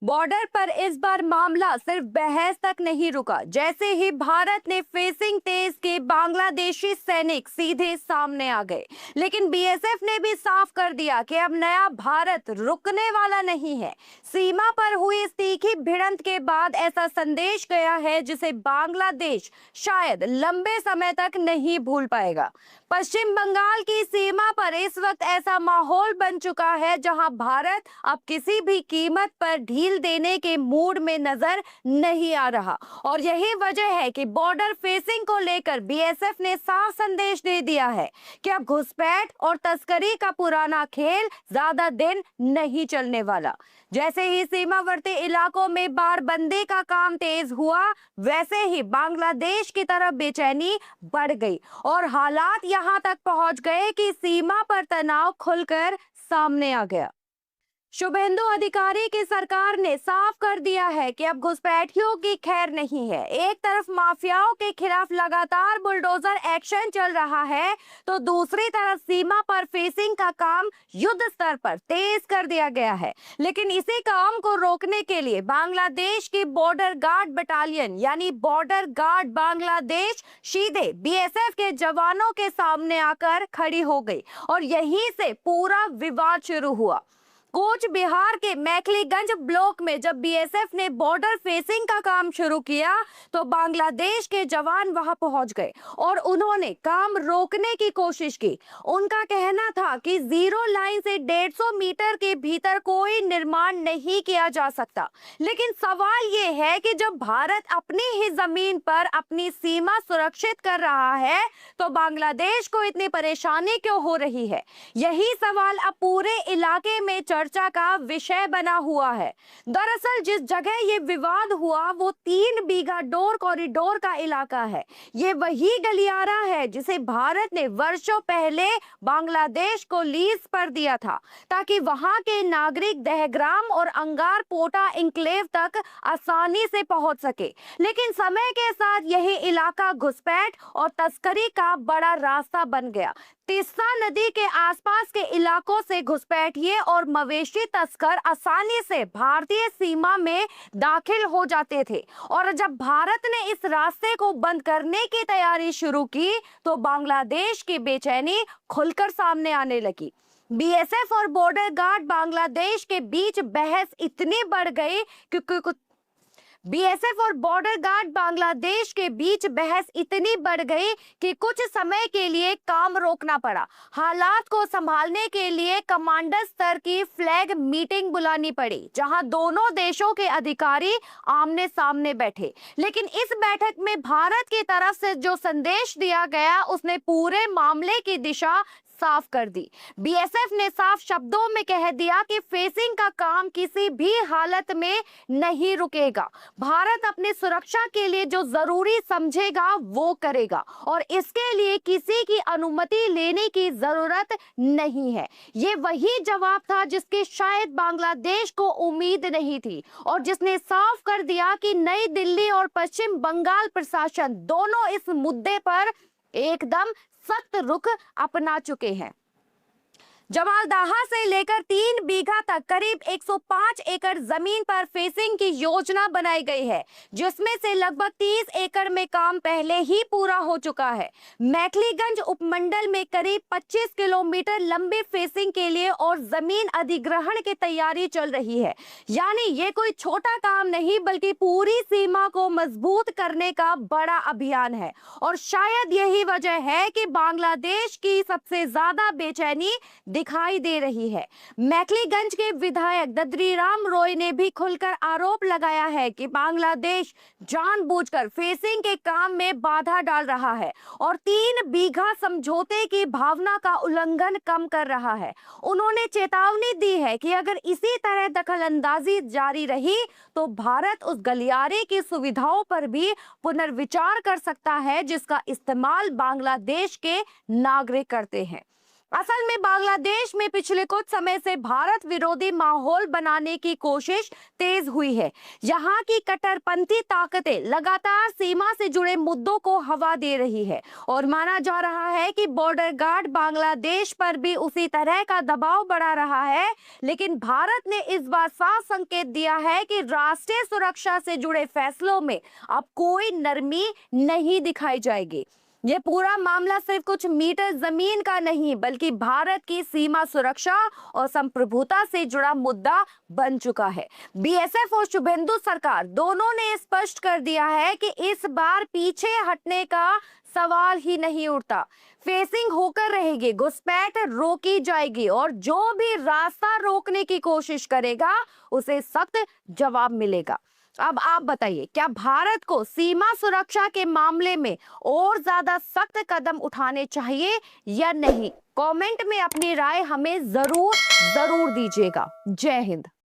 Border पर इस बार मामला सिर्फ बहस तक नहीं रुका। जैसे ही भारत ने फेसिंग तेज के बांग्लादेशी सैनिक सीधे सामने आ गए, लेकिन बीएसएफ ने भी साफ कर दिया कि अब नया भारत रुकने वाला नहीं है। सीमा पर हुई इस तीखी भिड़ंत के बाद ऐसा संदेश गया है जिसे बांग्लादेश शायद लंबे समय तक नहीं भूल पाएगा। पश्चिम बंगाल की सीमा पर इस वक्त ऐसा माहौल बन चुका है जहां भारत अब किसी भी कीमत पर ढील देने के मूड में नजर नहीं आ रहा। और यही वजह है कि बॉर्डर फेसिंग को लेकर बीएसएफ ने साफ संदेश दे दिया है कि अब घुसपैठ और तस्करी का पुराना खेल ज्यादा दिन नहीं चलने वाला। जैसे ही सीमावर्ती इलाकों में बारबंदी का काम तेज हुआ, वैसे ही बांग्लादेश की तरफ बेचैनी बढ़ गई और हालात यहां तक पहुंच गए कि सीमा पर तनाव खुलकर सामने आ गया। शुभेंदु अधिकारी की सरकार ने साफ कर दिया है कि अब घुसपैठियों की खैर नहीं है। एक तरफ माफियाओं के खिलाफ लगातार बुलडोजर एक्शन चल रहा है, तो दूसरी तरफ सीमा पर फेसिंग का काम युद्ध स्तर पर तेज कर दिया गया है। लेकिन इसी काम को रोकने के लिए बांग्लादेश की बॉर्डर गार्ड बटालियन यानी बॉर्डर गार्ड बांग्लादेश सीधे बीएसएफ के जवानों के सामने आकर खड़ी हो गई और यहीं से पूरा विवाद शुरू हुआ। कोच बिहार के मैखलीगंज ब्लॉक में जब बीएसएफ ने बॉर्डर फेसिंग का काम शुरू किया, तो बांग्लादेश के जवान वहां पहुंच गए और उन्होंने काम रोकने की कोशिश की। उनका कहना था कि जीरो लाइन से 150 मीटर के भीतर कोई निर्माण नहीं किया जा सकता। लेकिन सवाल ये है कि जब भारत अपनी ही जमीन पर अपनी सीमा सुरक्षित कर रहा है, तो बांग्लादेश को इतनी परेशानी क्यों हो रही है? यही सवाल अब पूरे इलाके में चर्चा का विषय बना हुआ है। दरअसल जिस जगह ये विवाद हुआ वो 3 बीघा डोर कॉरिडोर का इलाका है। ये वही गलियारा है जिसे भारत ने वर्षों पहले बांग्लादेश को लीज पर दिया था, ताकि वहां के नागरिक दहग्राम और अंगार पोटा इंक्लेव तक आसानी से पहुंच सके। लेकिन समय के साथ यही इलाका घुसपैठ और तस्करी का बड़ा रास्ता बन गया। तीस्ता नदी के आसपास के इलाकों से घुसपैठिए और मवेशी तस्कर आसानी से भारतीय सीमा में दाखिल हो जाते थे। और जब भारत ने इस रास्ते को बंद करने की तैयारी शुरू की, तो बांग्लादेश की बेचैनी खुलकर सामने आने लगी। बीएसएफ और बॉर्डर गार्ड बांग्लादेश के बीच बहस इतनी बढ़ गई कि बीएसएफ और बॉर्डर गार्ड बांग्लादेश के बीच बहस इतनी बढ़ गई कि कुछ समय के लिए काम रोकना पड़ा। हालात को संभालने के लिए कमांडर स्तर की फ्लैग मीटिंग बुलानी पड़ी, जहां दोनों देशों के अधिकारी आमने सामने बैठे। लेकिन इस बैठक में भारत की तरफ से जो संदेश दिया गया, उसने पूरे मामले की दिशा साफ कर दी। बीएसएफ ने साफ शब्दों में कह दिया कि फेसिंग का काम किसी भी हालत में नहीं रुकेगा। भारत अपनी सुरक्षा के लिए जो जरूरी समझेगा वो करेगा और इसके लिए किसी की अनुमति लेने की जरूरत नहीं है। ये वही जवाब था जिसकी शायद बांग्लादेश को उम्मीद नहीं थी और जिसने साफ कर दिया कि नई दिल्ली और पश्चिम बंगाल प्रशासन दोनों इस मुद्दे पर एकदम सख्त रुख अपना चुके हैं। जमालदाहा से लेकर 3 बीघा तक करीब 105 एकड़ जमीन पर फेसिंग की योजना बनाई गई है, जिसमें से लगभग 30 एकड़ में काम पहले ही पूरा हो चुका है। मैखलीगंज उपमंडल में करीब 25 किलोमीटर लंबी फेसिंग के लिए और जमीन अधिग्रहण की तैयारी चल रही है। यानी ये कोई छोटा काम नहीं, बल्कि पूरी सीमा को मजबूत करने का बड़ा अभियान है। और शायद यही वजह है कि बांग्लादेश की सबसे ज्यादा बेचैनी दिखाई दे रही है। मैखलीगंज के विधायक दद्रीराम रॉय ने भी खुलकर आरोप लगाया है कि बांग्लादेश जानबूझकर फेसिंग के काम में बाधा डाल रहा है और 3 बीघा समझौते की भावना का उल्लंघन कम कर रहा है। उन्होंने चेतावनी दी है कि अगर इसी तरह दखलंदाजी जारी रही, तो भारत उस गलियारे की सुविधाओं पर भी पुनर्विचार कर सकता है जिसका इस्तेमाल बांग्लादेश के नागरिक करते हैं। असल में बांग्लादेश में पिछले कुछ समय से भारत विरोधी माहौल बनाने की कोशिश तेज हुई है। यहाँ की कट्टरपंथी ताकतें लगातार सीमा से जुड़े मुद्दों को हवा दे रही है और माना जा रहा है कि बॉर्डर गार्ड बांग्लादेश पर भी उसी तरह का दबाव बढ़ा रहा है। लेकिन भारत ने इस बार साफ संकेत दिया है कि राष्ट्रीय सुरक्षा से जुड़े फैसलों में अब कोई नरमी नहीं दिखाई जाएगी। ये पूरा मामला सिर्फ कुछ मीटर जमीन का नहीं बल्कि भारत की सीमा सुरक्षा और संप्रभुता से जुड़ा मुद्दा बन चुका है। बीएसएफ और शुभेंदु सरकार दोनों ने स्पष्ट कर दिया है कि इस बार पीछे हटने का सवाल ही नहीं उठता। फेसिंग होकर रहेगी, घुसपैठ रोकी जाएगी और जो भी रास्ता रोकने की कोशिश करेगा उसे सख्त जवाब मिलेगा। अब आप बताइए, क्या भारत को सीमा सुरक्षा के मामले में और ज्यादा सख्त कदम उठाने चाहिए या नहीं? कमेंट में अपनी राय हमें जरूर दीजिएगा। जय हिंद।